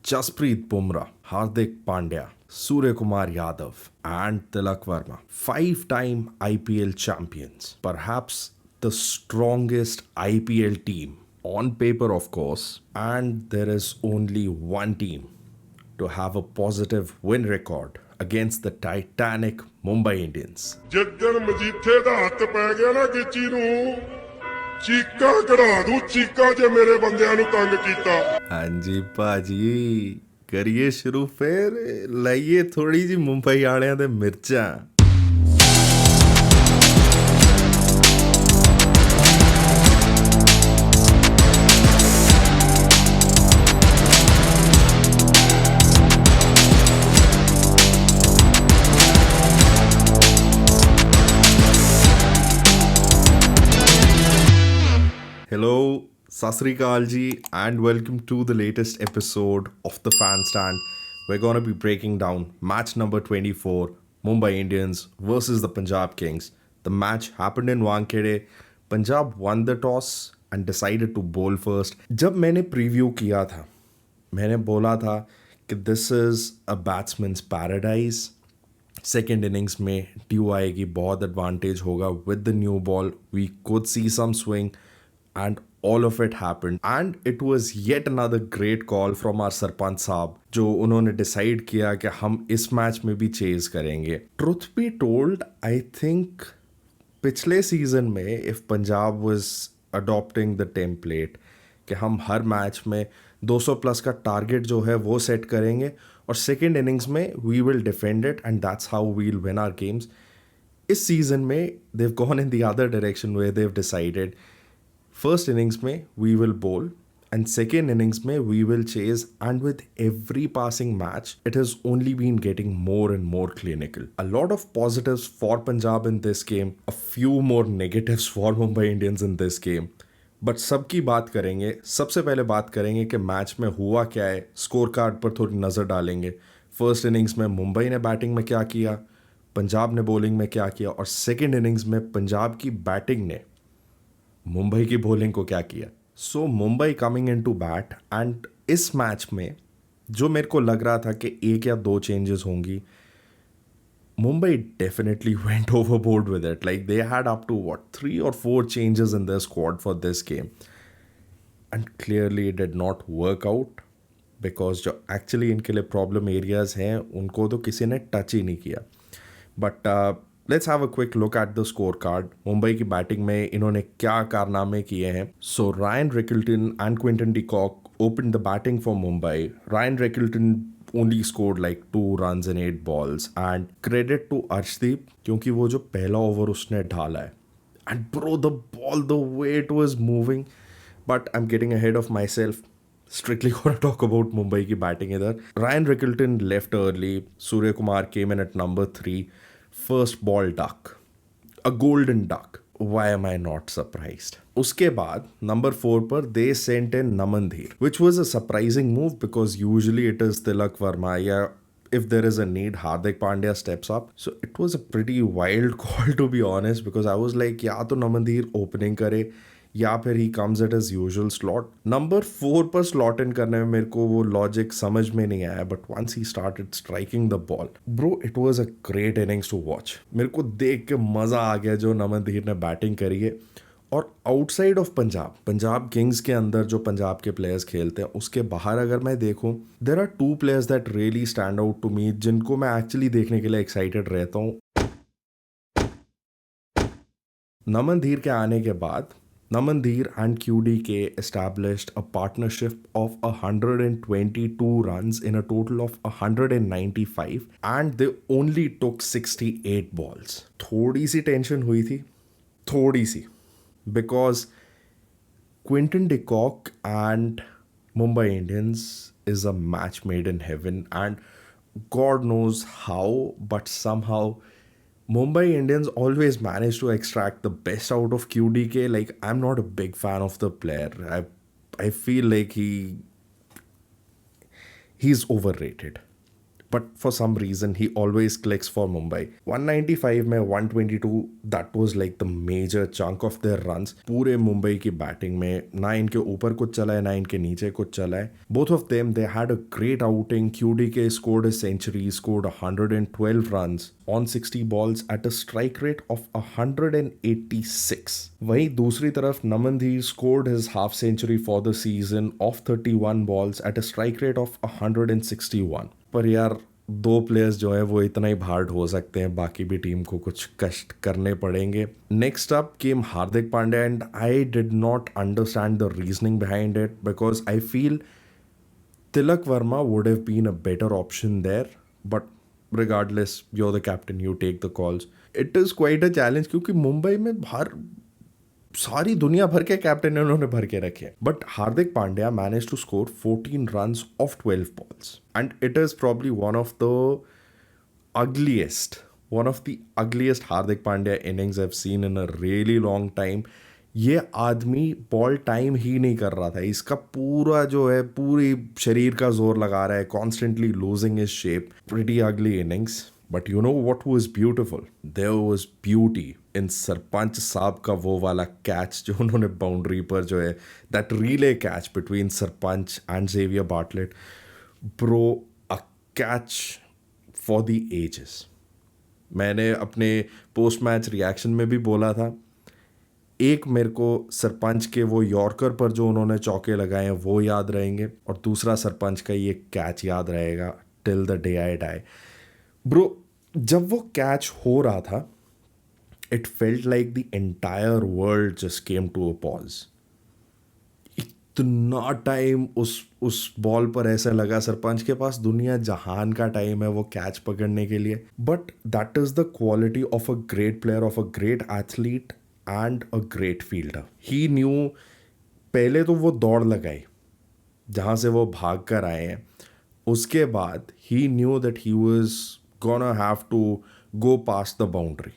Jasprit Bumrah, Hardik Pandya, Surya Kumar Yadav, and Tilak Verma, five-time IPL champions, perhaps the strongest IPL team on paper, of course, and there is only one team to have a positive win record against the Titanic Mumbai Indians. ਜਿੱਦਣ ਮਜੀਠੇ ਦਾ ਹੱਥ ਪੈ ਗਿਆ ਨਾ ਗਿੱਚੀ ਨੂੰ ਚੀਕਾਂ ਕਢਾ ਦੂੰ ਚੀਕਾਂ ਜੇ ਮੇਰੇ ਬੰਦਿਆਂ ਨੂੰ ਤੰਗ ਕੀਤਾ हाँ जी भाजी करिए शुरू फिर लाइए थोड़ी जी मुंबई आड़ियां दे मिर्चां Hello, Sasrikal ji, and welcome to the latest episode of the Fan Stand. We're going to be breaking down match number 24, Mumbai Indians versus the Punjab Kings. The match happened in Wankhede. Punjab won the toss and decided to bowl first. जब मैंने preview किया था, मैंने बोला था कि this is a batsman's paradise. Second innings में dew आएगी, बहुत एडवांटेज होगा with the new ball. We could see some swing and all of it happened and it was yet another great call from our sarpanch साहब जो उन्होंने decide किया कि हम इस मैच में भी चेज करेंगे. Truth be told, I think पिछले सीजन में if Punjab was adopting the template कि हम हर मैच में 200 प्लस का टारगेट जो है वो सेट करेंगे और सेकेंड इनिंग्स में we will defend it and that's how we will win our games. इस सीजन में they've gone in the other direction where they've decided first innings में we will bowl and second innings mein we will chase, and with every passing match it has only been getting more and more clinical. A lot of positives for Punjab in this game, a few more negatives for Mumbai Indians in this game, but सबकी बात करेंगे. सबसे पहले बात करेंगे कि match में हुआ क्या है, स्कोर कार्ड पर थोड़ी नज़र डालेंगे. फर्स्ट इनिंग्स में मुंबई ने बैटिंग में क्या किया, पंजाब ने बॉलिंग में क्या किया, और सेकेंड इनिंग्स में पंजाब की बैटिंग ने मुंबई की बॉलिंग को क्या किया. So Mumbai coming in to bat and इस मैच में जो मेरे को लग रहा था कि एक या दो चेंजेस होंगी, Mumbai definitely went overboard with it. Like they had up to 3 or 4 changes in their squad for this game, and clearly it did not work out because जो एक्चुअली इनके लिए प्रॉब्लम एरियाज हैं उनको तो किसी ने टच ही नहीं किया. But let's have a quick look at the score card. Mumbai की बैटिंग में इन्होंने क्या कारनामे किए हैं. So Ryan Rickelton and Quinton de Kock opened the batting for Mumbai. Ryan Rickleton only scored like 2 runs in 8 balls, and credit to Arshdeep क्योंकि वो जो पहला ओवर उसने डाला है, and bro the ball, the way it was moving. But I'm getting ahead of myself. Strictly gonna talk about Mumbai की batting इधर. Ryan Rickleton left early. Surya Kumar came in at number 3. First ball duck, a golden duck. Why am I not surprised? उसके बाद number 4 पर they sent in Namandhir, which was a surprising move because usually it is Tilak Verma, या if there is a need Hardik Pandya steps up. So it was a pretty wild call to be honest, because I was like या तो Namandhir opening करे या फिर he comes at his usual slot. Number 4 पर slot इन करने में मेरे को वो लॉजिक समझ में नहीं आया, but once he started striking the ball, bro it was a great innings to watch. मेरे को देख के मज़ा आ गया जो नमनधीर ने बैटिंग करी है. और आउटसाइड ऑफ पंजाब किंग्स के अंदर जो पंजाब के प्लेयर्स खेलते हैं उसके बाहर अगर मैं देखूं, there are 2 players that really stand out to me, जिनको मैं एक्चुअली देखने के लिए एक्साइटेड रहता हूँ. नमनधीर के आने के बाद Namandhir and QDK established a partnership of 122 runs in a total of 195, and they only took 68 balls. थोड़ी सी टेंशन हुई थी, थोड़ी सी, because Quinton de Kock and Mumbai Indians is a match made in heaven, and God knows how, but somehow Mumbai Indians always manage to extract the best out of QDK. Like, I'm not a big fan of the player. I feel like he's overrated. but for some reason he always clicks for Mumbai. 195 में 122, that was like the major chunk of their runs. पूरे मुंबई की batting में ना इनके ऊपर कुछ चला है ना इनके नीचे कुछ चला है. Both of them, they had a great outing. QDK scored a century, scored 112 runs on 60 balls at a strike rate of 186. वहीं दूसरी तरफ नमन धी scored his half century for the season of 31 balls at a strike rate of 161. पर यार दो players जो है वो इतना ही भार्ड हो सकते हैं, बाकी भी टीम को कुछ कष्ट करने पड़ेंगे. Next up came Hardik Pandya and I did not understand the reasoning behind it because I feel Tilak Verma would have been a better option there, but regardless, you're the captain, you take the calls. It is quite a challenge क्योंकि मुंबई में बाहर सारी दुनिया भर के captain उन्होंने भर के रखे. But Hardik Pandya manage to score 14 runs off 12 balls, and it is probably one of the ugliest Hardik Pandya innings I've seen in a really long time. ये आदमी बॉल टाइम ही नहीं कर रहा था. इसका पूरा जो है पूरी शरीर का जोर लगा रहा है, constantly losing his shape. Pretty ugly innings, but you know what was beautiful? There was beauty in Sarpanch साहब का वो वाला कैच जो उन्होंने बाउंड्री पर जो है, that relay catch between Sarpanch and Xavier Bartlett. Bro, a catch for the ages. मैंने अपने पोस्ट मैच रिएक्शन में भी बोला था, एक मेरे को सरपंच के वो यॉर्कर पर जो उन्होंने चौके लगाए हैं वो याद रहेंगे, और दूसरा सरपंच का ये कैच याद रहेगा till the day I die. Bro, जब वो कैच हो रहा था, it felt like the entire world just came to a pause. इतना टाइम उस बॉल पर ऐसा लगा सरपंच के पास दुनिया जहान का टाइम है वो कैच पकड़ने के लिए. But that is the quality of a great player, of a great athlete and a great fielder. He new, पहले तो वो दौड़ लगाई जहाँ से वो भाग कर आए हैं, उसके बाद ही knew that he was gonna have to go pass the boundary.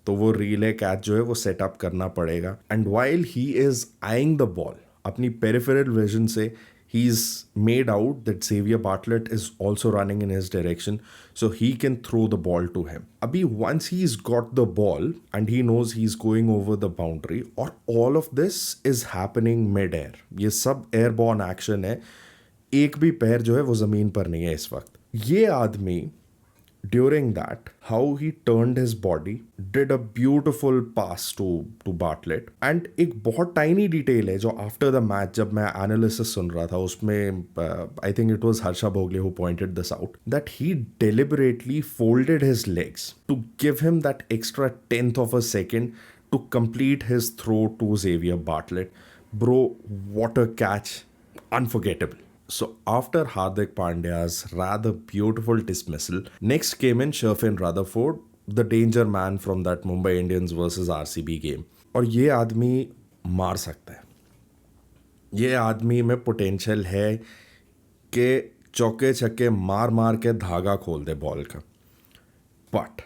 तो वो रिले कैच जो है वो सेटअप करना पड़ेगा. And while he is eyeing the ball, अपनी पेरिफेरल विजन से he's made out that Xavier Bartlett is also running in his direction, so he can throw the ball to him. Abhi, once he's got the ball and he knows he's going over the boundary, or all of this is happening mid-air. ये सब airborne action है. एक भी पैर जो है वो ज़मीन पर नहीं है इस वक्त. ये आदमी during that, how he turned his body, did a beautiful pass to Bartlett. And एक बहुत tiny detail है जो after the match जब मैं analysis सुन रहा था उसमें I think it was Harsha Bhogle who pointed this out, that he deliberately folded his legs to give him that extra tenth of a second to complete his throw to Xavier Bartlett. Bro, what a catch. Unforgettable. So after Hardik Pandya's rather beautiful dismissal, next came in Sherfin Rutherford, the danger man from that Mumbai Indians versus RCB game. और ये आदमी मार सकता है. ये आदमी में potential है कि चौके छक्के मार मार के धागा खोल दे बॉल का. But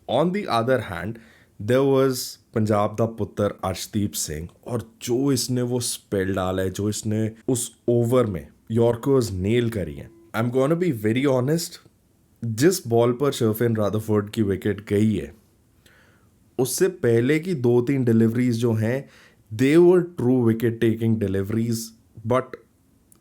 on the other hand there was Punjab दा पुत्र अर्शदीप सिंह, और जो इसने वो स्पेल डाला है, जो इसने उस ओवर में यॉर्कर्स नेल करी हैं. I am gonna be very honest, जिस बॉल पर शर्फिन रादरफोर्ड की विकेट गई है उससे पहले की 2-3 डिलीवरीज जो हैं, they were true wicket taking deliveries. But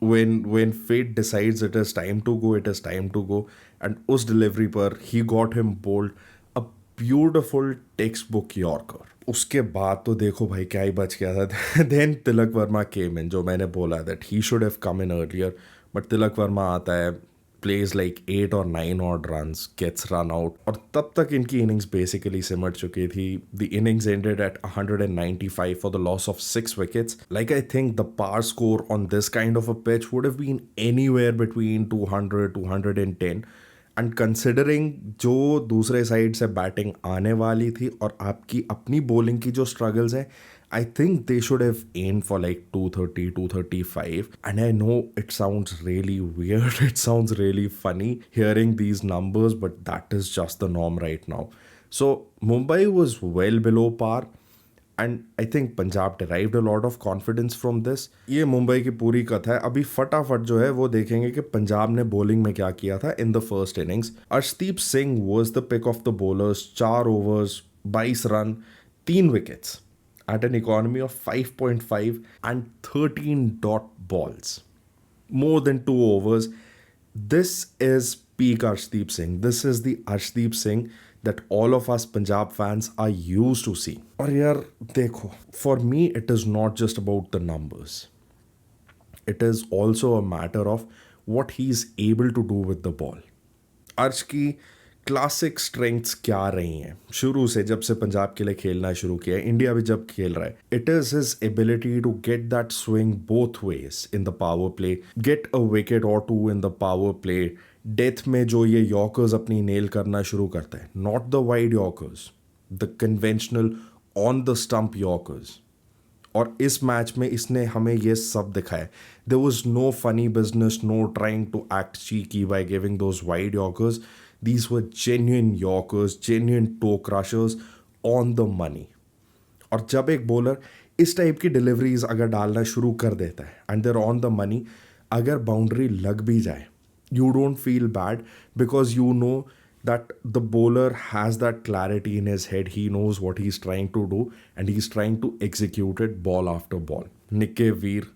when fate decides it is time to go, it is time to go. And उस डिलीवरी पर he got him bowled a beautiful textbook Yorker. उसके बाद तो देखो भाई क्या ही बच गया था. Then Tilak Varma came in, जो मैंने बोला that he should have come in earlier, but Tilak Varma आता है, plays like 8 or 9 odd runs, gets run out, और तब तक इनकी innings basically सिमट चुकी थी. The innings ended at 195 for the loss of 6 wickets. Like, I think the par score on this kind of a pitch would have been anywhere between 200-210. And considering जो दूसरे side से batting आने वाली थी और आपकी अपनी बॉलिंग की जो स्ट्रगल्स हैं, I think they should have aimed for like 230-235. And I know it sounds really weird, it sounds really funny hearing these numbers, but that is just the norm right now. So Mumbai was well below par, and I think Punjab derived a lot of confidence from this. ये मुंबई की पूरी कथा है. अभी फटाफट जो है वो देखेंगे कि पंजाब ने बॉलिंग में क्या किया था in the first innings. Arshdeep Singh was the pick of the bowlers. 4 overs, 22 run, 3 wickets at an economy of 5.5 and 13 dot balls. More than 2 overs. This is peak Arshdeep Singh. This is the Arshdeep Singh that all of us Punjab fans are used to see. और यार देखो, for me it is not just about the numbers. It is also a matter of what he is able to do with the ball. अर्श की classic strengths क्या रही हैं शुरू से, जब से पंजाब के लिए खेलना शुरू किया है, इंडिया भी जब खेल रहा है. It is his ability to get that swing both ways in the power play, get a wicket और two in the power play. Death में जो ये यॉर्कर्स अपनी नेल करना शुरू करते हैं, not the wide yorkers, the conventional on the stump yorkers. और इस मैच में इसने हमें ये सब दिखाया. There was no funny business, no trying to act cheeky by giving those wide yorkers. These were genuine Yorkers, genuine toe crushers on the money. और जब एक बॉलर इस टाइप की डिलीवरीज अगर डालना शुरू कर देता है and there on the money, अगर बाउंड्री लग भी जाए, you don't feel bad because you no that the bowler has that clarity in his head. He knows what he's trying to do and he's trying to execute it ball after ball. निक्के वीर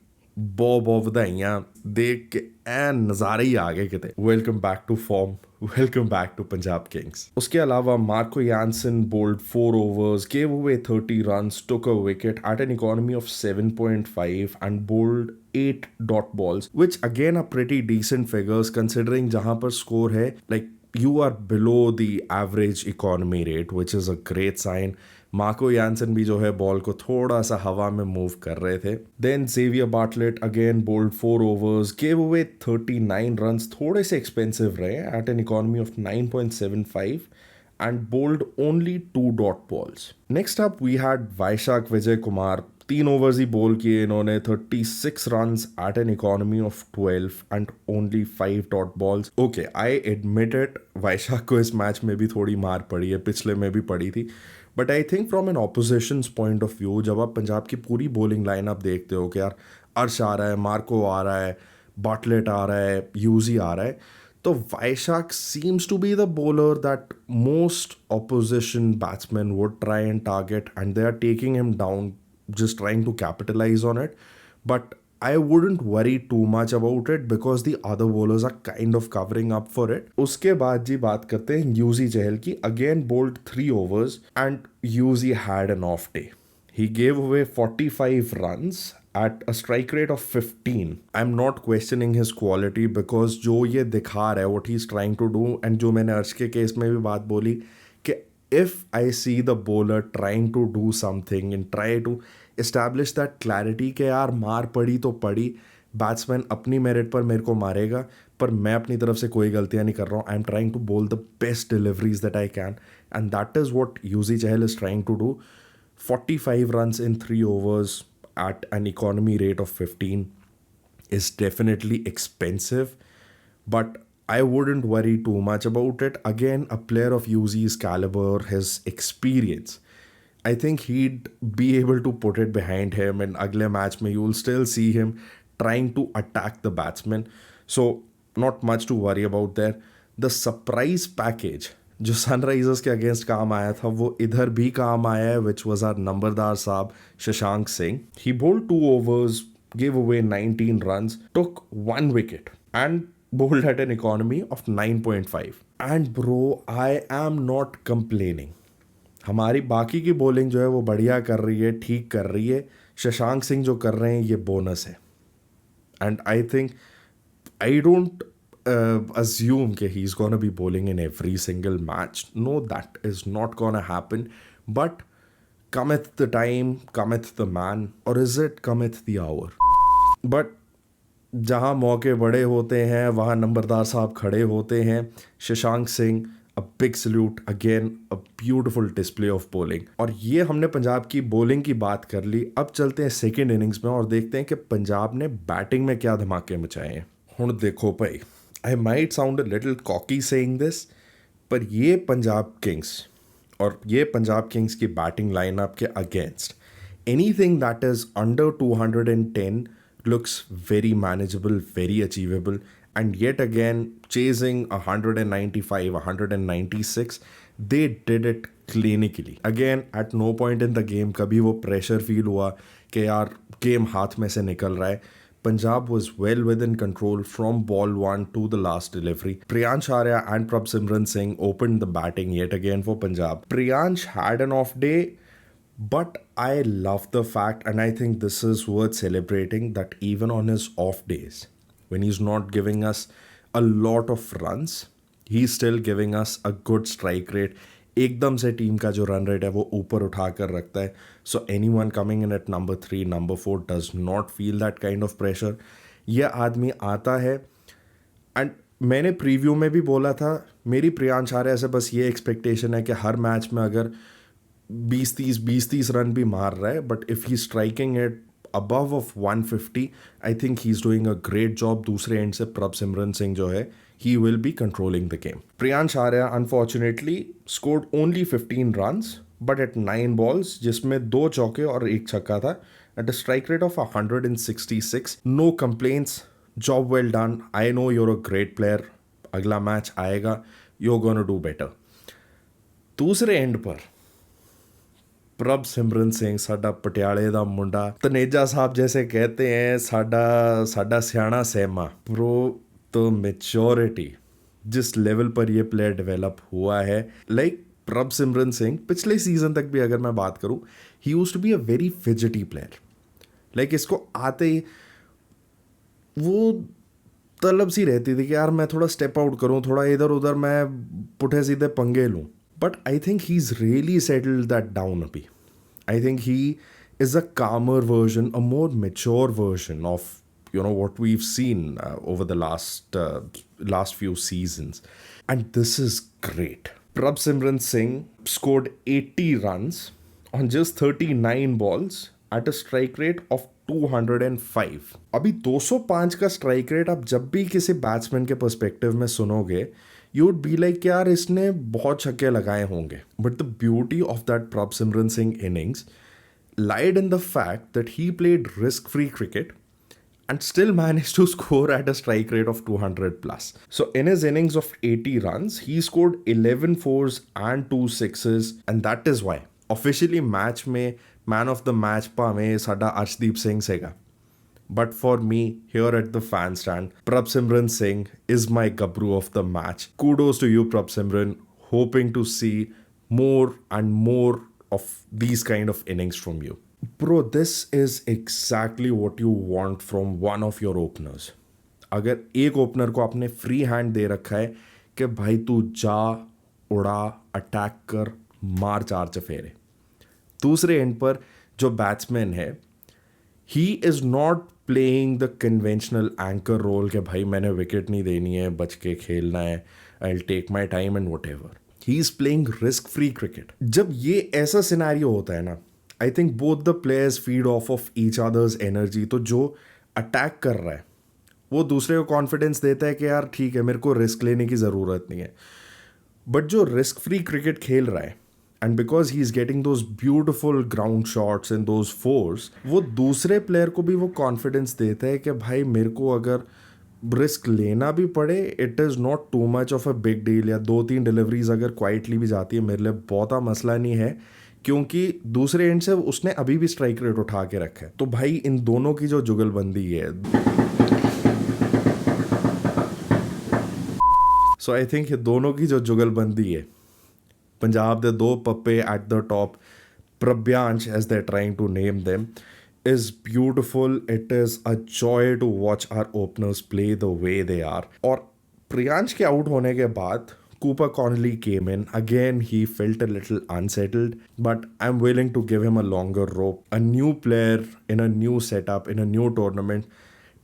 बहुत ਵਧਾਈਆਂ ਦੇਖ ਕੇ ਐਨ ਨਜ਼ਾਰੇ ਹੀ ਆ ਗਏ ਕਿਤੇ. Welcome back to form, welcome back to Punjab Kings. उसके अलावा Marco Jansen bowled 4 overs, gave away 30 runs, took a wicket at an economy of 7.5 and bowled 8 dot balls, which again are pretty decent figures considering जहाँ पर score है like you are below the average economy rate, which is a great sign. Marco Jansen भी जो है ball को थोड़ा सा हवा में मूव कर रहे थे. Then Xavier Bartlett again bowled 4 overs, gave away 39 runs, थोड़े से एक्सपेंसिव रहे at an economy of 9.75 and bowled only 2 dot balls. Next up we had Vyshak Vijay Kumar. 3 overs ही बॉल किए इन्होंने, 36 runs at an economy of 12 and only 5 dot balls. Okay, I admit it, Vyshak को इस match में भी थोड़ी मार पड़ी है, पिछले में भी पड़ी थी. But I think from an opposition's point of view, जब आप पंजाब की पूरी बॉलिंग लाइन आप देखते हो कि यार अर्श आ रहा है, मार्को आ रहा है, बाटलेट आ रहा है, यूजी आ रहा है, तो वैशाख seems to be the bowler that most opposition batsmen would try and target, and they are taking him down, just trying to capitalize on it. But I wouldn't worry too much about it because the other bowlers are kind of covering up for it. उसके बाद जी बात करते हैं UG चहल की. Again bowled 3 overs and Yuzi had an off day. He gave away 45 runs at a strike rate of 15. I'm not questioning his quality because जो ये दिखा रहा है, what he's trying to do, and जो मैंने अर्श के केस में भी बात बोली कि if I see the bowler trying to do something and try to establish that clarity कि यार मार पड़ी तो पड़ी, बैट्समैन अपनी मेरिट पर मेरे को मारेगा, पर मैं अपनी तरफ से कोई गलतियाँ नहीं कर रहा हूँ. I am trying to bowl the best deliveries that I can and that is what Yuzi Chahal is trying to do. 45 runs in 3 overs at an economy rate of 15 is definitely expensive, but I wouldn't worry too much about it. Again, a player of UZ's caliber, his experience, I think he'd be able to put it behind him, and agle match mein you'll still see him trying to attack the batsman. So not much to worry about there. The surprise package जो Sunrisers के against काम आया था वो इधर भी काम आया है, विच वॉज आर नंबरदार साहब शशांक सिंह. ही bold 2 overs, gave away 19 runs, took 1 wicket and bowled at an economy of 9.5. And bro, I am not complaining. हमारी बाकी की बॉलिंग जो है वो बढ़िया कर रही है, ठीक कर रही है. शशांक सिंह जो कर रहे हैं ये बोनस है. एंड आई think I don't assume that he's going to be bowling in every single match. No, that is not going to happen. But cometh the time, cometh the man, or is it cometh the hour? But जहाँ मौके बड़े होते हैं वहाँ नंबरदार साहब खड़े होते हैं. Shashank Singh, a big salute again, a beautiful display of bowling. और ये हमने पंजाब की बॉलिंग की बात कर ली. अब चलते हैं सेकेंड इनिंग्स में और देखते हैं कि पंजाब ने बैटिंग में क्या धमाके मचाए हैं. हुण देखो भाई, I might sound a little cocky saying this, पर ये पंजाब किंग्स और ये पंजाब किंग्स की बैटिंग लाइनअप के against Anything that is under 210 looks very manageable, very achievable. And yet again, chasing 195, 196, they did it clinically. Again, at no point in the game कभी वो pressure feel हुआ कि यार game हाथ में से निकल रहा है. Punjab was well within control from ball one to the last delivery. Priyansh Arya and Prabhsimran Singh opened the batting yet again for Punjab. Priyansh had an off day, but I love the fact, and I think this is worth celebrating, that even on his off days, when he's not giving us a lot of runs, he's still giving us a good strike rate. एकदम से team का जो run rate है वो ऊपर उठा कर रखता है. So anyone coming in at number 3, number 4 does not feel that kind of pressure. यह आदमी आता है. एंड मैंने प्रीव्यू में भी बोला था, मेरी प्रियांश आर्या से बस ये एक्सपेक्टेशन है कि हर मैच में अगर 20-30 रन भी मार रहा है, but if he striking it above of 150, I think he's doing a great job. दूसरे एंड से प्रभसिमरन सिंह जो है, he will be controlling the game. Priyansh Arya unfortunately scored only 15 runs, but at 9 balls, जिसमें 2 चौके और 1 छक्का था, at a strike rate of 166. No complaints. Job well done. I know you're a great player. अगला match आएगा, you're gonna do better. दूसरे and पर प्रभसिमरन सिंह, साडा पटियाले दा मुंडा, तनेजा साहब जैसे कहते हैं, साडा सियाना सहमा प्रो. तो मेच्योरिटी जिस लेवल पर ये प्लेयर डेवलप हुआ है, लाइक प्रभसिमरन सिंह पिछले सीजन तक भी अगर मैं बात करूं, he used to be a very fidgety player. Like इसको आते ही वो तलब सी रहती थी कि यार मैं थोड़ा स्टेप आउट करूं, थोड़ा इधर उधर मैं पुठे सीधे पंगे लूं. But I think he's really settled that down a bit. I think he is a calmer version, a more mature version of what we've seen over the last few seasons, and this is great. Prabhsimran Singh scored 80 runs on just 39 balls at a strike rate of 205. अभी 205 का strike rate आप जब भी किसी batsman के perspective में सुनोगे, you would be like यार इसने बहुत छक्के लगाए होंगे. But the beauty of that Prabhsimran Singh innings lied in the fact that he played risk-free cricket and still managed to score at a strike rate of 200 plus. So in his innings of 80 runs, he scored 11 fours and 2 sixes, and that is why officially match में man of the match भावें साडा अर्शदीप सिंह सेगा. But for me, here at the fan stand, Prabhsimran Singh is my Gabru of the match. Kudos to you, Prabhsimran. Hoping to see more and more of these kind of innings from you. Bro, this is exactly what you want from one of your openers. अगर एक opener को आपने free hand दे रखा है कि भाई तू जा, उड़ा, अटैक कर, मार 4 चफेरे. दूसरे एंड पर जो बैट्समैन है, he is not playing the conventional anchor role कि भाई मैंने विकेट नहीं देनी है, बच के खेलना है, I'll take my time and whatever. He is playing risk-free cricket. जब ये ऐसा सिनेरियो होता है ना, I think both the players feed off of each other's energy. तो जो अटैक कर रहा है वो दूसरे को कॉन्फिडेंस देता है कि यार ठीक है, मेरे को रिस्क लेने की ज़रूरत नहीं है. बट जो रिस्क फ्री क्रिकेट खेल रहा है, and because he is getting those beautiful ground shots and those force, वो दूसरे प्लेयर को भी वो कॉन्फिडेंस देता है कि भाई मेरे को अगर रिस्क लेना भी पड़े, it is not too much of a big deal. या 2-3 डिलीवरीज अगर क्वाइटली भी जाती है, मेरे लिए बहुता मसला नहीं है, क्योंकि दूसरे एंड से उसने अभी भी स्ट्राइक रेट उठा के रखा है. तो भाई इन दोनों की जो जुगलबंदी है, सो आई थिंक ये दोनों की जो जुगलबंदी है, पंजाब दे 2 पप्पे एट द टॉप, प्रभ्यांश as they trying to name them, is beautiful. It is a joy to watch our openers play the way they are. और प्रियांश के आउट होने के बाद Cooper Connolly came in. Again, he felt a little unsettled, but I'm willing to give him a longer rope. A new player in a new setup, in a new tournament.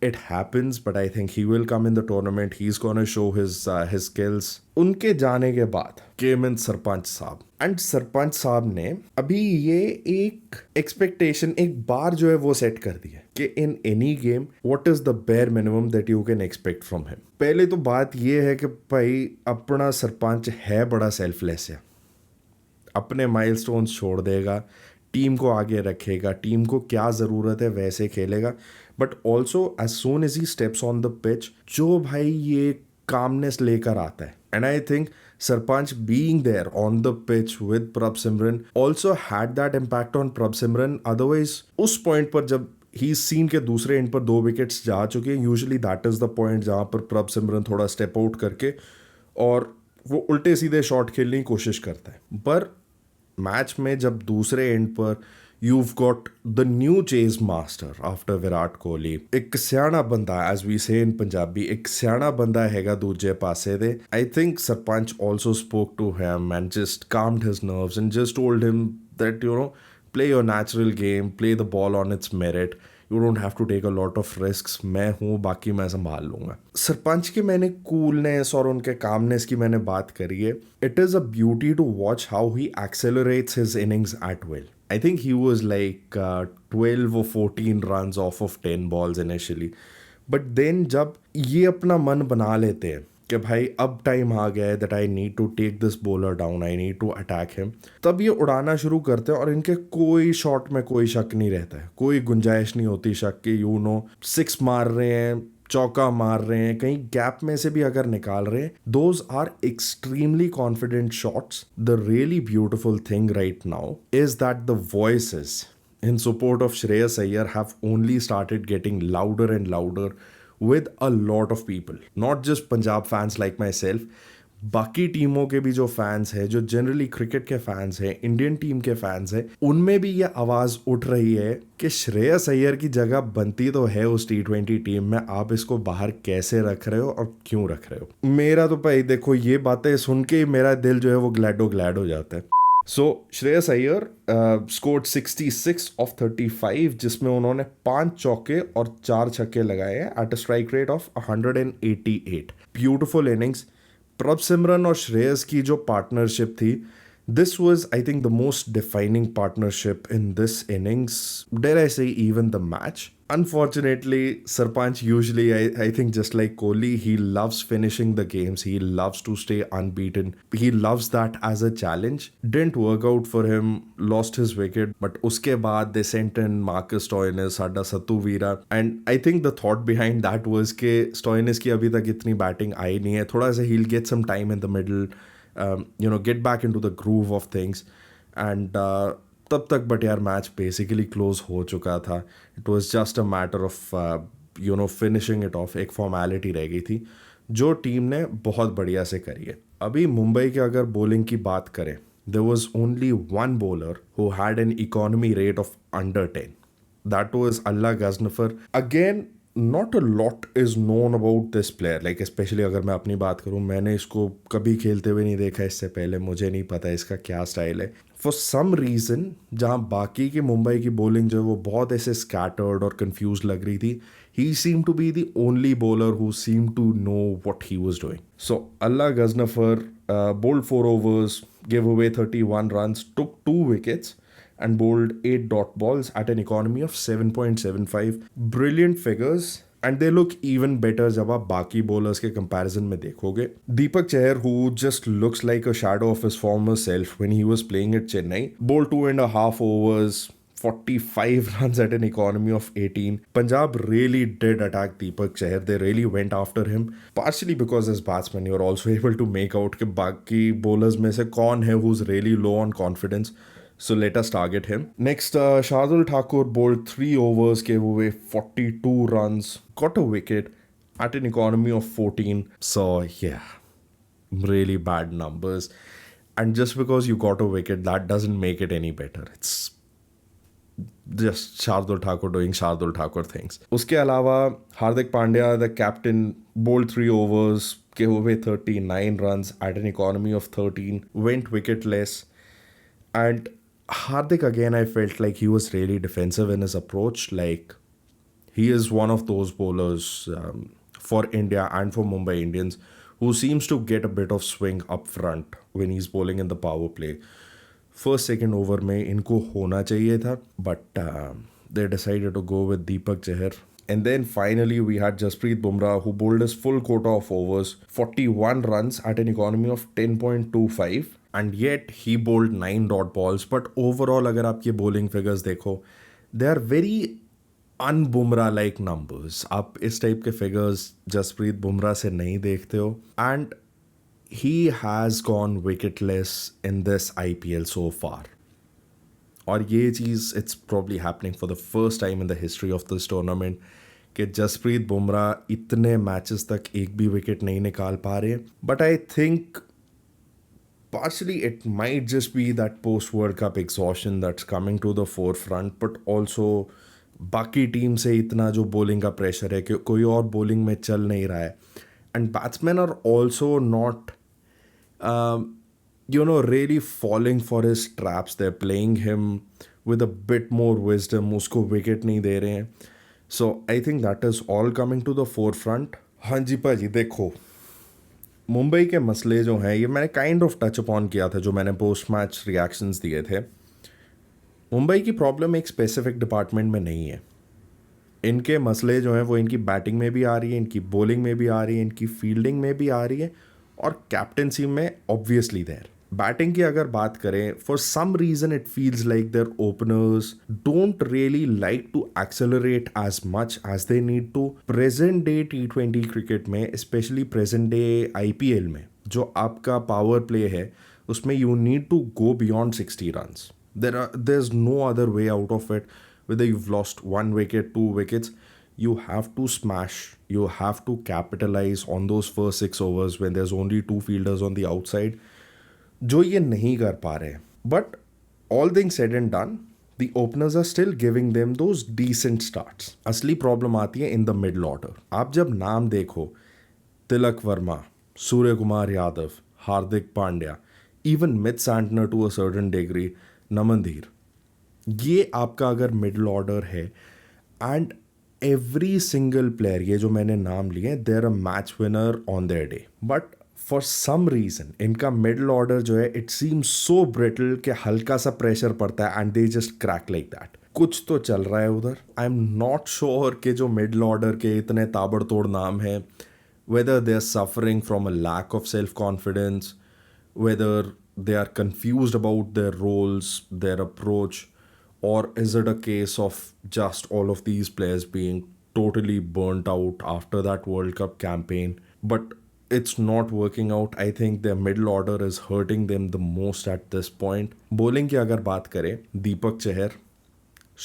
It happens, but I think he will come in the tournament. He's gonna show his skills. उनके जाने के बाद came in sarpanch साहब. And sarpanch साहब ने अभी ये एक एक्सपेक्टेशन एक बार जो है वो सेट कर दी है कि in any game what is the bare minimum that you can expect from him. पहले तो बात ये है कि भाई अपना सरपंच है बड़ा सेल्फलेस है, अपने माइलस्टोन्स छोड़ देगा, टीम को आगे रखेगा, टीम को क्या ज़रूरत है वैसे खेलेगा, but also as soon as he steps on the pitch जो भाई ये कामनेस लेकर आता है. एंड आई थिंक Sarpanch being there on the pitch with Prabh Simran also had that impact on Prabh Simran. Otherwise, उस पॉइंट पर जब ही सीन के दूसरे एंड पर 2 विकेट्स जा चुके हैं, usually that is the point जहाँ पर प्रभ सिमरन थोड़ा स्टेप आउट करके और वो उल्टे सीधे शॉट खेलने की कोशिश करता है. पर मैच में जब दूसरे एंड पर you've got the new chase master after Virat Kohli, एक ਸਿਆਣਾ ਬੰਦਾ as we say in Punjabi, ਇੱਕ ਸਿਆਣਾ ਬੰਦਾ ਹੈਗਾ ਦੂਜੇ ਪਾਸੇ ਦੇ. I think Sarpanch also spoke to him and just calmed his nerves and just told him that play your natural game, play the ball on its merit. You don't have to take a lot of risks. मैं हूँ, बाकी मैं संभाल लूँगा. सरपंच के मैंने coolness और उनके कामनेस की मैंने बात करी है. It is a beauty to watch how he accelerates his innings at will. I think he was like 12 or 14 runs off of 10 balls initially. But then जब ये अपना मन बना लेते हैं कि भाई अब टाइम आ गया है that I need to take this bowler down, I need to attack him, तब ये उड़ाना शुरू करते हैं और इनके कोई शॉट में कोई शक नहीं रहता है, कोई गुंजाइश नहीं होती शक की. 6 मार रहे हैं, चौका मार रहे हैं, कहीं गैप में से भी अगर निकाल रहे हैं, those are extremely confident shots. The really beautiful thing right now is that the voices in support of Shreyas Iyer have only started getting louder and louder with a lot of people. Not just Punjab fans like myself, बाकी टीमों के भी जो fans हैं, जो generally cricket के fans हैं, Indian team के फैंस हैं, उनमें भी ये आवाज़ उठ रही है कि श्रेयस अय्यर की जगह बनती तो है उस T20 टीम में, आप इसको बाहर कैसे रख रहे हो और क्यों रख रहे हो. मेरा तो भाई देखो ये बातें सुन के ही मेरा दिल जो है वो ग्लैड हो जाता है. सो श्रेयस अय्यर स्कोर्ड 66 ऑफ 35 जिसमें उन्होंने 5 चौके और 4 छक्के लगाए हैं at a strike rate of 188. Beautiful innings. प्रभ सिमरन और श्रेयस की जो पार्टनरशिप थी, this was I think the most defining partnership in this innings, dare I say even the match. Unfortunately, Sarpanch usually I think just like Kohli, he loves finishing the games, he loves to stay unbeaten, he loves that as a challenge. Didn't work out for him, lost his wicket, but uske baad they sent in Marcus Stoinis, Sada Sattu Veera, and I think the thought behind that was ke Stoinis ki abhi tak itni batting aayi nahi hai, thoda sa he'll get some time in the middle, get back into the groove of things. And तब तक but यार match basically close हो चुका था. It was just a matter of finishing it of. एक formality रह गई थी जो टीम ने बहुत बढ़िया से करी है. अभी मुंबई के अगर बॉलिंग की बात करें, there was only one bowler who had an economy rate of under 10. That was Allah Ghazanfar. Again not a lot is known about this player, like specially अगर मैं अपनी बात करूँ, मैंने इसको कभी खेलते हुए नहीं देखा इससे पहले, मुझे नहीं पता इसका क्या स्टाइल है. फॉर सम रीज़न जहाँ बाकी की मुंबई की बॉलिंग जो है वो बहुत ऐसे स्कैटर्ड और कंफ्यूज लग रही थी, he seem to be the only bowler who seem to know what he was doing. So Allah Ghazanfar bowled 4 overs, gave away 31 runs, took 2 wickets and bowled 8 dot balls at an economy of 7.75. Brilliant figures, and they look even better जब आप बाकी bowlers के comparison में देखोगे. Deepak Chahar, who just looks like a shadow of his former self when he was playing at Chennai, bowled 2.5 overs, 45 runs at an economy of 18. Punjab really did attack Deepak Chahar. They really went after him. Partially because as batsman, you're also able to make out कि बाकी bowlers में से कौन है who's really low on confidence. So let us target him. Next, Shardul Thakur bowled 3 overs, gave away 42 runs, got a wicket at an economy of 14. So yeah, really bad numbers. And just because you got a wicket, that doesn't make it any better. It's just Shardul Thakur doing Shardul Thakur things. उसके अलावा Hardik Pandya, the captain, bowled 3 overs, gave away 39 runs at an economy of 13, went wicketless. And Hardik, again, I felt like he was really defensive in his approach. Like, he is one of those bowlers for India and for Mumbai Indians who seems to get a bit of swing up front when he's bowling in the power play. First second over में इनको होना चाहिए था, but they decided to go with Deepak Chahar. And then finally we had Jasprit Bumrah, who bowled his full quota of overs, 41 runs at an economy of 10.25. And yet he bowled 9 dot balls. But overall अगर आप ये bowling figures देखो, they are very अनबुमरा like numbers. आप इस type के figures Jasprit Bumrah से नहीं देखते हो. And he has gone wicketless in this IPL so far. और ये चीज़ it's probably happening for the first time in the history of this tournament कि जसप्रीत बुमराह इतने मैचेस तक एक भी विकेट नहीं निकाल पा रहे. But I think partially it might just be that post World Cup exhaustion that's coming to the forefront, but also बाकी टीम से इतना जो बॉलिंग का प्रेशर है कि कोई और बॉलिंग में चल नहीं रहा है. And batsman are also not really falling for his traps. They're playing him with a bit more wisdom. उसको विकेट नहीं दे रहे हैं. So I think that is all coming to the forefront. हाँ जी भाजी, देखो मुंबई के मसले जो हैं ये मैंने काइंड ऑफ टच अपॉन किया था जो मैंने पोस्ट मैच रिएक्शंस दिए थे. मुंबई की प्रॉब्लम एक स्पेसिफिक डिपार्टमेंट में नहीं है. इनके मसले जो हैं वो इनकी बैटिंग में भी आ रही है, इनकी बॉलिंग में भी आ रही है, इनकी फील्डिंग में भी आ रही है और कैप्टनसी में ऑब्वियसली देयर. बैटिंग की अगर बात करें, for some reason it feels like their openers don't really like to accelerate as much as they need to. Present day T20 cricket में, स्पेशली प्रेजेंट डे IPL में जो आपका power play है उसमें you need to go beyond 60 runs. There is no other way out of it. Whether you've lost 1 wicket, 2 wickets, you have to smash. You have to capitalize on those first 6 overs when there's only 2 fielders on the outside. जो ये नहीं कर पा रहे. But all things said and done, the openers are still giving them those decent starts. असली problem आती है in the middle order. आप जब नाम देखो, Tilak Varma, Surya Kumar Yadav, Hardik Pandya, even Mitch Santner to a certain degree, Naman Dhir, ये आपका अगर मिडल ऑर्डर है एंड एवरी सिंगल प्लेयर, ये जो मैंने नाम लिए, there a match winner on their day. But for some reason इनका मिडल ऑर्डर जो है इट सीम्स सो ब्रिटल कि हल्का सा प्रेशर पड़ता है and they just crack like that. कुछ तो चल रहा है उधर. आई एम नॉट श्योर कि जो मिडल ऑर्डर के इतने ताबड़तोड़ नाम हैं, whether they are suffering from a lack of self-confidence, whether they are confused about their roles, their approach, or is it a case of just all of these players being totally burnt out after that World Cup campaign? But it's not working out. I think their middle order is hurting them the most at this point. Bowling की अगर बात करें, Deepak Chahar,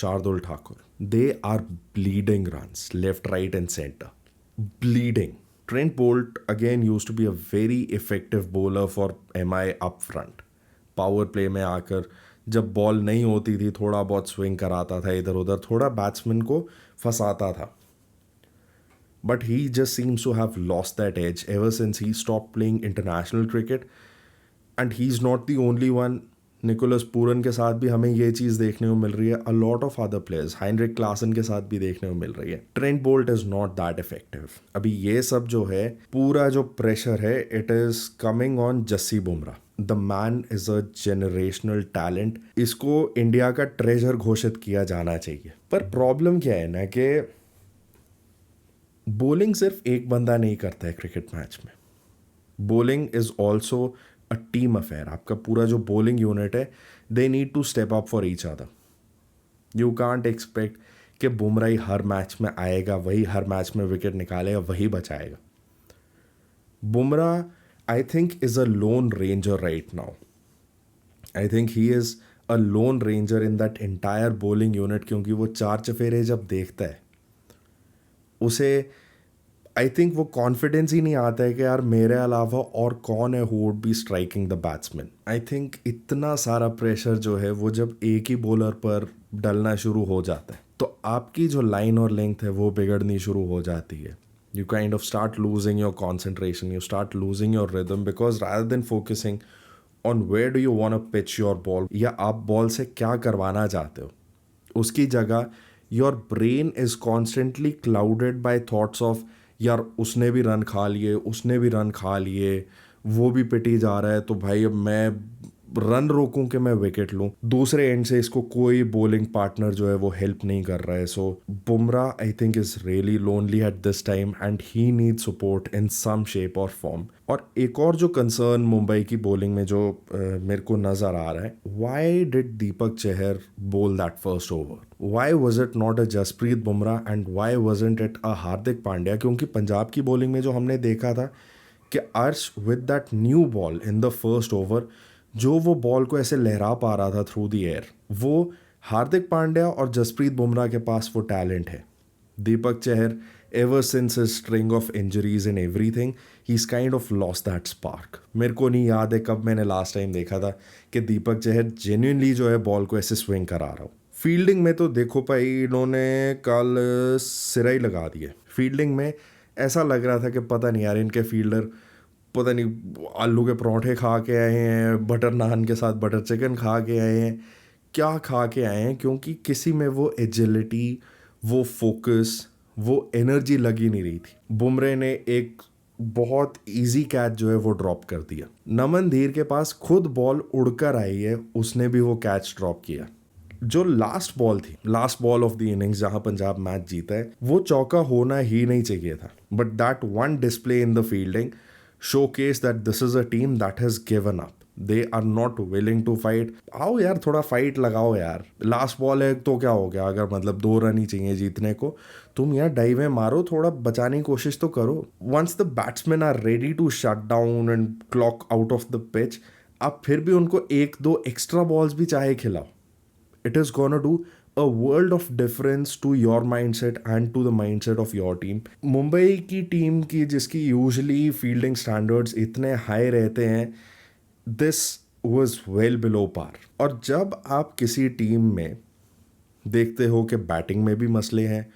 Shardul Thakur, they are bleeding runs left, right and center. Bleeding. Trent Bolt again used to be a very effective bowler for MI up front. Power play में आकर जब ball नहीं होती थी थोड़ा बहुत स्विंग कराता था इधर उधर, थोड़ा बैट्समैन को फंसाता था. But he just seems to have lost that edge ever since he stop playing international cricket. And he is not the only one. Nicholas Pooran के साथ भी हमें ये चीज़ देखने को मिल रही है. अ lot of other players, Heinrich Klaasen के साथ भी देखने को मिल रही है. Trent Boult is not that effective. अभी ये सब जो है, पूरा जो प्रेशर है, it is coming on Jassi Bumrah. The man is a generational talent. इसको इंडिया का ट्रेजर घोषित किया जाना चाहिए. पर प्रॉब्लम क्या है ना कि बॉलिंग सिर्फ एक बंदा नहीं करता है क्रिकेट मैच में. Bowling is also a team affair. आपका पूरा जो बॉलिंग यूनिट है, they need to step up for each other. You can't expect कि बुमराह ही हर मैच में आएगा, वही हर मैच में विकेट निकालेगा, वही बचाएगा. Bumrah I think is a loan ranger right now. I think he is a loan ranger in that entire bowling unit, क्योंकि वो 4 चफेरे जब देखता है उसे आई थिंक वो कॉन्फिडेंस ही नहीं आता है कि यार मेरे अलावा और कौन है who would be striking the batsman. I think इतना सारा प्रेशर जो है वो जब एक ही बॉलर पर डलना शुरू हो जाता है तो आपकी जो लाइन और लेंथ है वो बिगड़नी शुरू हो जाती है. You kind of start losing your concentration, you start losing your rhythm, because rather than focusing on where do you want to pitch your ball या आप बॉल से क्या करवाना चाहते हो, उसकी जगह your brain is constantly clouded by thoughts of यार उसने भी रन खा लिए, उसने भी रन खा लिए, वो भी पिटी जा रहा है, तो भाई अब मैं रन रोकूं कि मैं विकेट लूं, दूसरे एंड से इसको कोई बॉलिंग पार्टनर जो है वो हेल्प नहीं कर रहा है. So Bumrah I think is really lonely at this time and he need support in some shape और फॉर्म. और एक और जो कंसर्न मुंबई की बॉलिंग में जो मेरे को नजर आ रहा है, why did Deepak Chahar bowl that first over? Why was it not a Jasprit Bumrah and why wasn't it a Hardik Pandya? क्योंकि पंजाब की बॉलिंग में जो हमने देखा था कि अर्श with that new ball in the first over, जो वो बॉल को ऐसे लहरा पा रहा था थ्रू द एयर, वो हार्दिक पांड्या और जसप्रीत बुमराह के पास वो टैलेंट है. Deepak Chahar, ever since his string of injuries and everything, he's kind of lost that spark. मेरे को नहीं याद है कब मैंने लास्ट टाइम देखा था कि दीपक चहर जेन्युइनली जो है बॉल को ऐसे स्विंग करा रहा हो. फील्डिंग में तो देखो भाई, इन्होंने कल सिरा ही लगा दिए. फील्डिंग में ऐसा लग रहा था कि पता नहीं यार, इनके फील्डर पता नहीं आलू के परोठे खा के आए हैं, बटर नान के साथ बटर चिकन खा के आए हैं, क्या खा के आए हैं, क्योंकि किसी में वो एजिलिटी, वो फोकस, वो एनर्जी लगी नहीं रही थी. बुमरे ने एक बहुत इजी कैच जो है वो ड्रॉप कर दिया. नमन धीर के पास खुद बॉल उड़कर आई है, उसने भी वो कैच ड्रॉप किया. जो लास्ट बॉल थी, last ball of the innings जहां पंजाब मैच जीता है, वो चौका होना ही नहीं चाहिए था. But that one display in the fielding showcase that this is a team that has given up. They are not willing to fight. आओ यार, थोड़ा फाइट लगाओ यार. लास्ट बॉल है तो क्या हो गया, अगर मतलब 2 रन ही चाहिए जीतने को, तुम यार डाइवें मारो, थोड़ा बचाने की कोशिश तो करो. Once the batsman are ready to shut down and clock out of the pitch, आप फिर भी उनको 1-2 एक्स्ट्रा बॉल्स भी चाहे खिलाओ. It is gonna do a world of difference to your mindset and to the mindset of your team. Mumbai की team की जिसकी यूजुअली फील्डिंग स्टैंडर्ड्स इतने हाई रहते हैं, this was well below par. और जब आप किसी टीम में देखते हो कि बैटिंग में भी मसले हैं,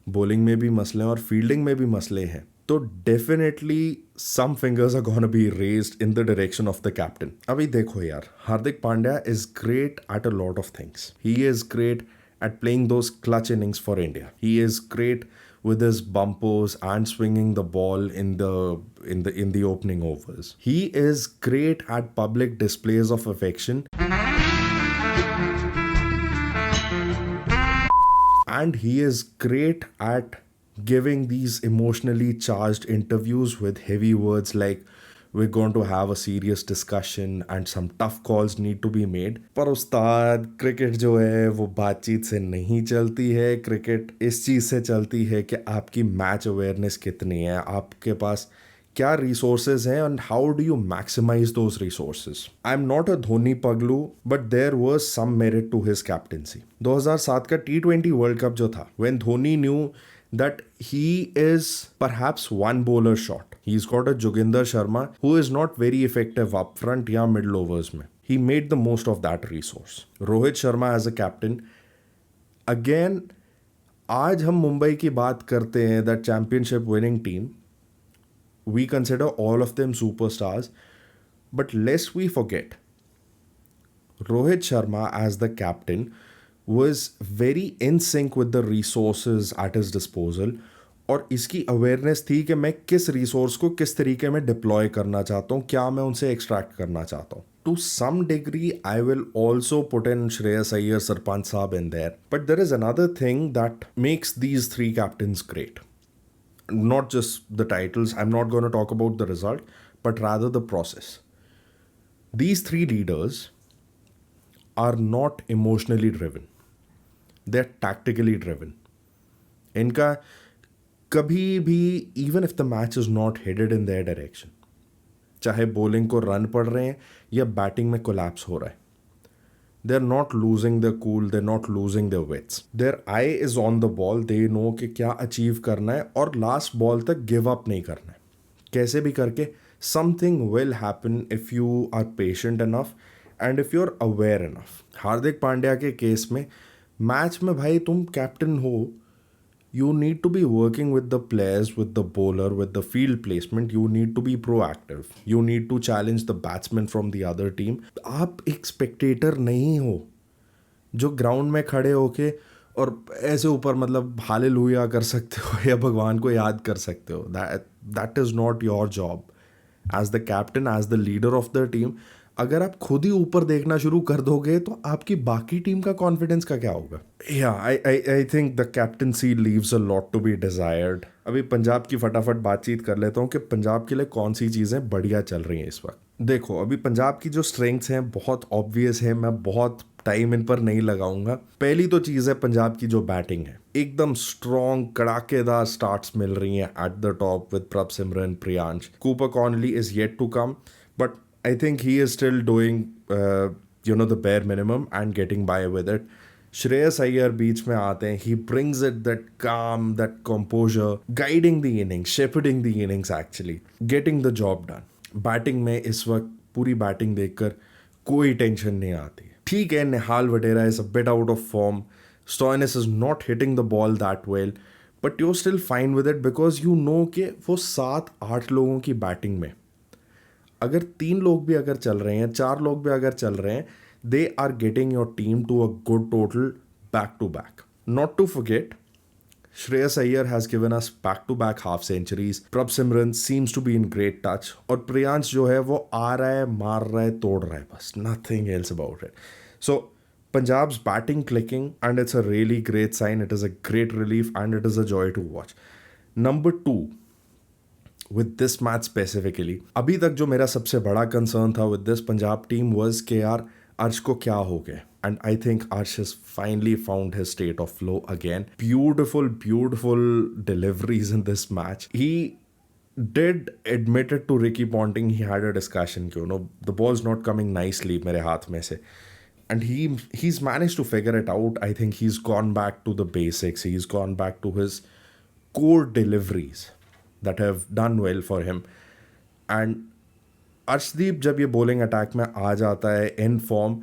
बॉलिंग में भी मसले हैं और फील्डिंग में भी मसले हैं, तो definitely some fingers are gonna be raised in the direction of the captain. अभी देखो यार, Hardik Pandya is great at a lot of things. He is great at playing those clutch innings for India. He is great with his bumpers and swinging the ball in the opening overs. He is great at public displays of affection. And he is great at giving these emotionally charged interviews with heavy words like we're going to have a serious discussion and some tough calls need to be made. पर उस्ताद, cricket जो है वो बातचीत से नहीं चलती है. Cricket इस चीज़ से चलती है कि आपकी मैच अवेयरनेस कितनी है, आपके पास क्या रिसोर्सेज हैं and how do you maximise those resources. I am not a Dhoni पगलू, but there was some merit to his captaincy. 2007 का T20 वर्ल्ड कप जो था, when Dhoni knew that he is perhaps one bowler short. He's got a Joginder Sharma who is not very effective up front या middle overs में. He made the most of that resource. Rohit Sharma as a captain. Again, आज हम मुंबई की बात करते हैं, that championship winning team. We consider all of them superstars. But lest we forget, Rohit Sharma as the captain was very in sync with the resources at his disposal. और इसकी awareness थी कि मैं किस रिसोर्स को किस तरीके में डिप्लॉय करना चाहता हूँ, क्या मैं उनसे एक्सट्रैक्ट करना चाहता हूँ. To some degree I will also put in Shreyas Iyer, sarpanch sahab in there. But there is another thing that makes these 3 captains great. Not just the titles, I'm not going to talk about the result, but rather the process. These 3 leaders are not emotionally driven. They're tactically driven. इनका कभी भी, even if the match is not headed in their direction, चाहे bowling को run पड़ रहे हैं या batting में कोलैप्स हो रहा है, they're not losing their cool, they're not losing their wits. Their eye is on the ball, they know कि क्या अचीव करना है और लास्ट बॉल तक गिव अप नहीं करना है. कैसे भी करके something will happen if you are patient enough and if you're aware enough. Hardik Pandya के केस में मैच में भाई तुम कैप्टन हो, you need to be working with the players, with the bowler, with the field placement. You need to be proactive. You need to challenge the batsman from the other team. आप एक spectator नहीं हो जो ground में खड़े होके और ऐसे ऊपर मतलब हालेलुया कर सकते हो या भगवान को याद कर सकते हो. That is not your job. As the captain, as the leader of the team, अगर आप खुद ही ऊपर देखना शुरू कर दोगे तो आपकी बाकी टीम का कॉन्फिडेंस का क्या होगा? या I think the captaincy leaves a lot to be desired. अभी पंजाब की फटाफट बातचीत कर लेता हूँ कि पंजाब के लिए कौन सी चीज़ें बढ़िया चल रही हैं इस वक्त। देखो, अभी पंजाब की जो स्ट्रेंथ्स हैं बहुत ऑब्वियस है, मैं बहुत टाइम इन पर नहीं लगाऊंगा। पहली तो चीज़ है पंजाब की जो बैटिंग है, एकदम स्ट्रॉन्ग कड़ाकेदार स्टार्ट्स मिल रही हैं eight the top with Prabhsimran, Priyansh. Cooper Connolly is yet to come, but I think he is still doing, the bare minimum and getting by with it. Shreyas Iyer बीच में आते हैं, he brings it that calm, that composure, guiding the innings, shepherding the innings actually, getting the job done. Batting में इस वक्त पूरी batting देखकर कोई tension नहीं आती। ठीक है, Nihal Wadhera is a bit out of form, Stoinis is not hitting the ball that well, but you still fine with it because you know कि वो 7-8 लोगों की बैटिंग में अगर 3 लोग भी अगर चल रहे हैं, 4 लोग भी अगर चल रहे हैं, they are getting your team to a good total back to back. Not to forget, Shreyas Iyer has given us back-to-back half centuries. Prabh Simran seems to be in great touch. और प्रियांश जो है वो आ रहा है, मार रहा है, तोड़ रहा है, बस nothing else about it. So Punjab's batting clicking and it's a really great sign. It is a great relief and it is a joy to watch. Number 2, with this match specifically, अभी तक जो मेरा सबसे बड़ा concern था with this Punjab team was कि यार अर्श को क्या हो गया, and I think Arsh has finally found his state of flow again. Beautiful deliveries in this match. He did admit it to Ricky Ponting. He had a discussion कि the ball's not coming nicely मेरे हाथ में से, and he's managed to figure it out. I think he's gone back to the basics. He's gone back to his core deliveries that have done well for him. And Arshdeep जब ये bowling attack में आ जाता है in form,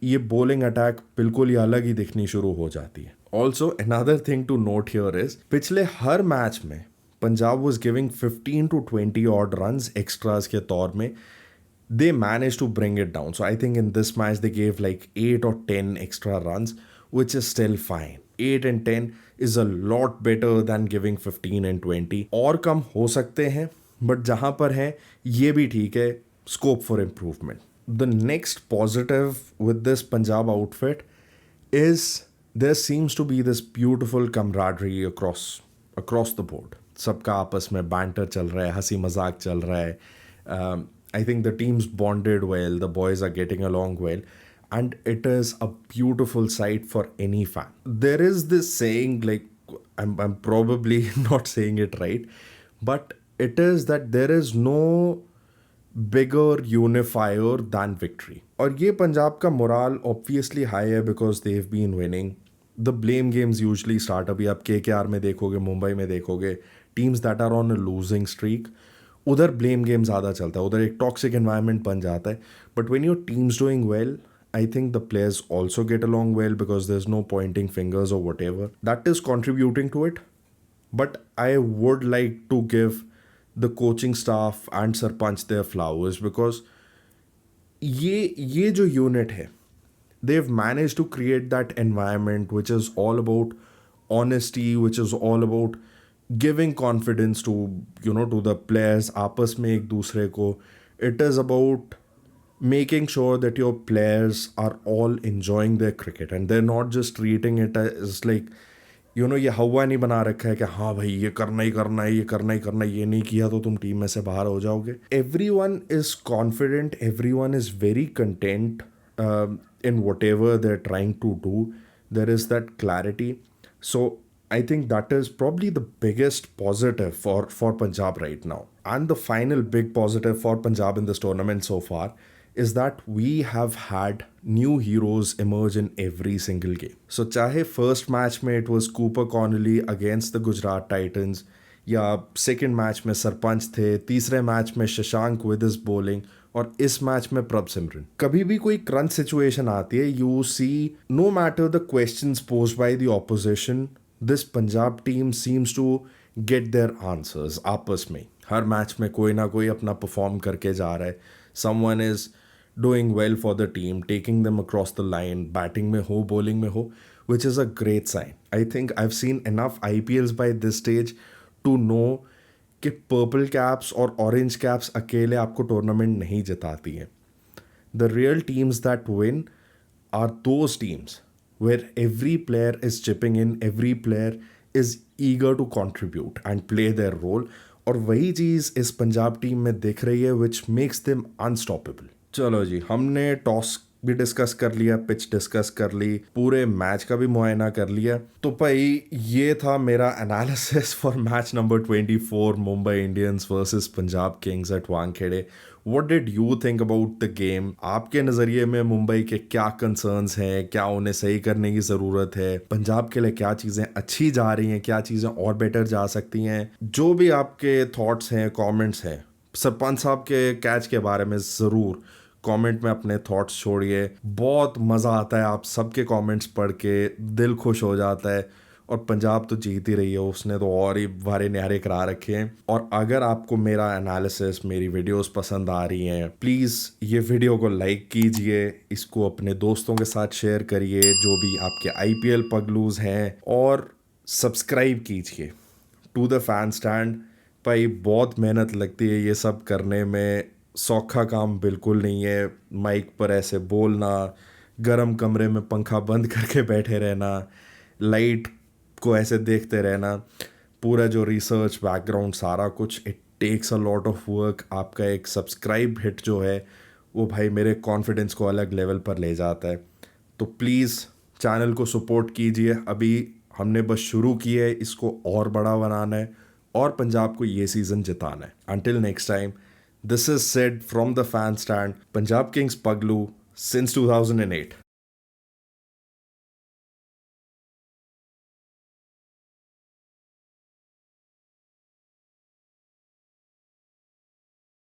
ये bowling attack बिल्कुल ही अलग ही दिखनी शुरू हो जाती है। Also another thing to note here is, पिछले हर मैच में Punjab was giving 15 to 20 odd run extras के तौर में. They managed to bring it down. So I think in this match they gave like 8 or 10 extra runs, which is still fine. 8 and 10 is a lot better than giving 15 and 20. और कम हो सकते हैं, but जहाँ पर है ये भी ठीक है, scope for improvement. The next positive with this Punjab outfit is there seems to be this beautiful camaraderie across the board. सबका आपस में banter चल रहा है, हंसी मजाक चल रहा है. I think the team's bonded well, the boys are getting along well, and it is a beautiful sight for any fan. There is this saying, like, I'm probably not saying it right, but it is that there is no bigger unifier than victory. और ये पंजाब का morale obviously high है because they've been winning. The blame games usually start, अभी आप KKR में देखोगे, मुंबई में देखोगे, teams that are on a losing streak, उधर ब्लेम गेम ज़्यादा चलता है, उधर एक टॉक्सिक एनवायरनमेंट बन जाता है. But when your team's doing well, I think the players also get along well because there is no pointing fingers और whatever. That is contributing to it. But I would like to give the coaching staff and sarpanch their flowers because ये जो unit है, they've managed to create that environment which is all about honesty, which is all about giving confidence to to the players आपस में एक दूसरे को. It is about making sure that your players are all enjoying their cricket and they're not just treating it as like ये हवा नहीं बना रखा है कि हाँ भाई ये करना ही करना है, ये करना ही करना है, ये नहीं किया तो तुम टीम में से बाहर हो जाओगे. Everyone is confident, everyone is very content in whatever they're trying to do. There is that clarity. So I think that is probably the biggest positive for Punjab right now. And the final big positive for Punjab in this tournament so far is that we have had new heroes emerge in every single game. So चाहे first match में it was Cooper Connolly against the Gujarat Titans, या second match में सरपंच थे, तीसरे match में Shashank with his bowling, और इस match में प्रभ सिमरन. कभी भी कोई क्रंच सिचुएशन आती है, you see no matter the questions posed by the opposition, this Punjab team seems to get their answers आपस में. हर मैच में कोई ना कोई अपना परफॉर्म करके जा रहा है. Someone is doing well for the team, taking them across the line, batting में हो, बॉलिंग में हो, which is a great sign. I think I have seen enough IPLs by this stage to know कि purple caps और orange caps अकेले आपको tournament नहीं जिताती हैं. The real teams that win are those teams where every player is chipping in, every player is eager to contribute and play their role. और वही चीज़ इस Punjab team में दिख रही है विच मेक्स देम अनस्टॉपेबल। चलो जी, हमने टॉस भी डिस्कस कर लिया, पिच डिस्कस कर ली, पूरे मैच का भी मुआयना कर लिया। तो भाई ये था मेरा analysis for match number 24 Mumbai Indians versus Punjab Kings at Wankhede. What did you think about the game? आपके नज़रिए में मुंबई के क्या कंसर्न्स हैं, क्या उन्हें सही करने की ज़रूरत है, पंजाब के लिए क्या चीज़ें अच्छी जा रही हैं, क्या चीज़ें और बेटर जा सकती हैं? जो भी आपके थॉट्स हैं, कमेंट्स हैं, सरपंच साहब के कैच के बारे में ज़रूर कमेंट में अपने थॉट्स छोड़िए। बहुत मज़ा आता है आप सबके कमेंट्स पढ़ के, दिल खुश हो जाता है। और पंजाब तो जीत ही रही है, उसने तो और ही भारे न्यारे करा रखे हैं। और अगर आपको मेरा एनालिसिस, मेरी वीडियोस पसंद आ रही हैं, प्लीज़ ये वीडियो को लाइक कीजिए, इसको अपने दोस्तों के साथ शेयर करिए जो भी आपके आईपीएल पगलूज हैं, और सब्सक्राइब कीजिए टू द फैन स्टैंड। भाई बहुत मेहनत लगती है ये सब करने में, सौखा काम बिल्कुल नहीं है। माइक पर ऐसे बोलना, गरम कमरे में पंखा बंद करके बैठे रहना, लाइट को ऐसे देखते रहना, पूरा जो रिसर्च बैकग्राउंड सारा कुछ, it takes a lot of work. आपका एक सब्सक्राइब हिट जो है वो भाई मेरे कॉन्फिडेंस को अलग लेवल पर ले जाता है। तो प्लीज़ चैनल को सपोर्ट कीजिए। अभी हमने बस शुरू की है, इसको और बड़ा बनाना है और पंजाब को ये सीज़न जिताना है। Until next time, this is Sid from the fan stand, Punjab Kings Paglu since 2008.